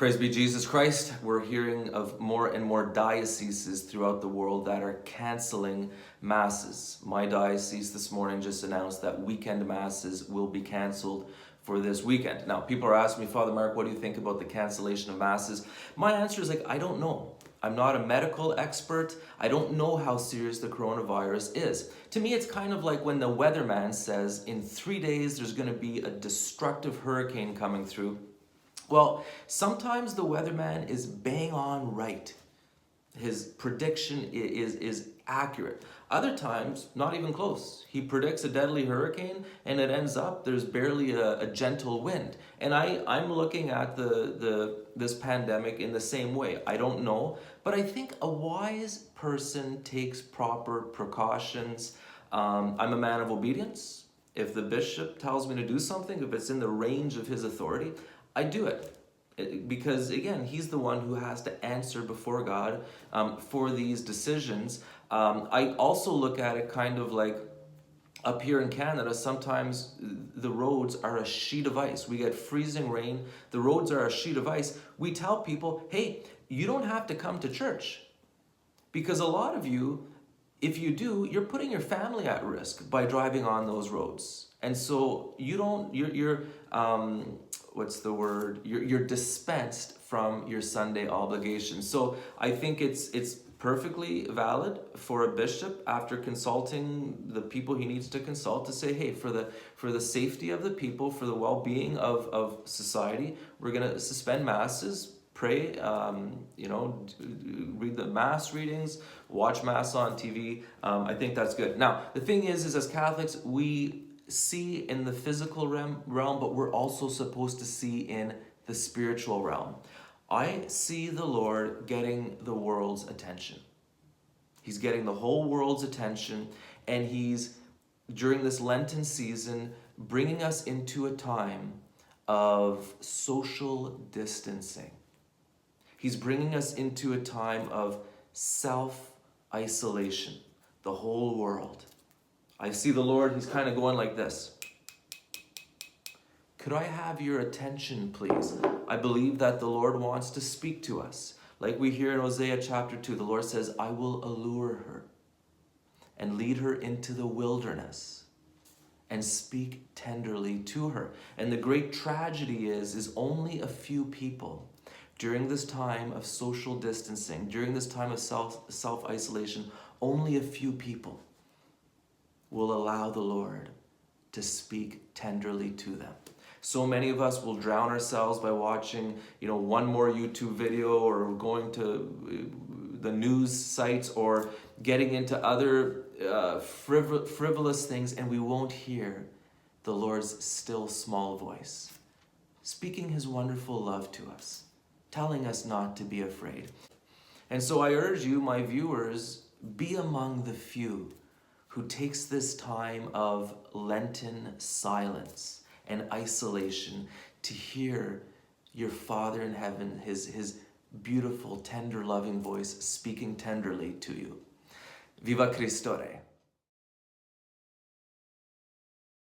Praise be Jesus Christ. We're hearing of more and more dioceses throughout the world that are canceling masses. My diocese this morning just announced that weekend masses will be canceled for this weekend. Now, people are asking me, Father Mark, what do you think about the cancellation of masses? My answer is I don't know. I'm not a medical expert. I don't know how serious the coronavirus is. To me, it's kind of like when the weatherman says in 3 days there's going to be a destructive hurricane coming through. Well, sometimes the weatherman is bang on right. His prediction is accurate. Other times, not even close. He predicts a deadly hurricane and it ends up there's barely a gentle wind. And I'm looking at this pandemic in the same way. I don't know, but I think a wise person takes proper precautions. I'm a man of obedience. If the bishop tells me to do something, if it's in the range of his authority, I do it. Because again, he's the one who has to answer before God for these decisions. I also look at it kind of like up here in Canada, sometimes the roads are a sheet of ice. We get freezing rain. The roads are a sheet of ice. We tell people, hey, you don't have to come to church. Because a lot of you, if you do, you're putting your family at risk by driving on those roads. And so you're dispensed from your Sunday obligations. So I think it's perfectly valid for a bishop, after consulting the people he needs to consult, to say, hey, for the safety of the people, for the well-being of society, we're going to suspend masses. Pray, read the mass readings, watch mass on TV. I think that's good. Now, the thing is as Catholics, we see in the physical realm, but we're also supposed to see in the spiritual realm. I see the Lord getting the world's attention. He's getting the whole world's attention, and he's, during this Lenten season, bringing us into a time of social distancing. He's bringing us into a time of self-isolation, the whole world. I see the Lord, he's kind of going like this. Could I have your attention, please? I believe that the Lord wants to speak to us. Like we hear in Hosea chapter 2, the Lord says, I will allure her and lead her into the wilderness and speak tenderly to her. And the great tragedy is only a few people during this time of social distancing, during this time of self-isolation, only a few people will allow the Lord to speak tenderly to them. So many of us will drown ourselves by watching, one more YouTube video, or going to the news sites, or getting into other frivolous things, and we won't hear the Lord's still small voice, speaking his wonderful love to us, telling us not to be afraid. And so I urge you, my viewers, be among the few who takes this time of Lenten silence and isolation to hear your Father in heaven, his beautiful, tender, loving voice speaking tenderly to you. Viva Christore!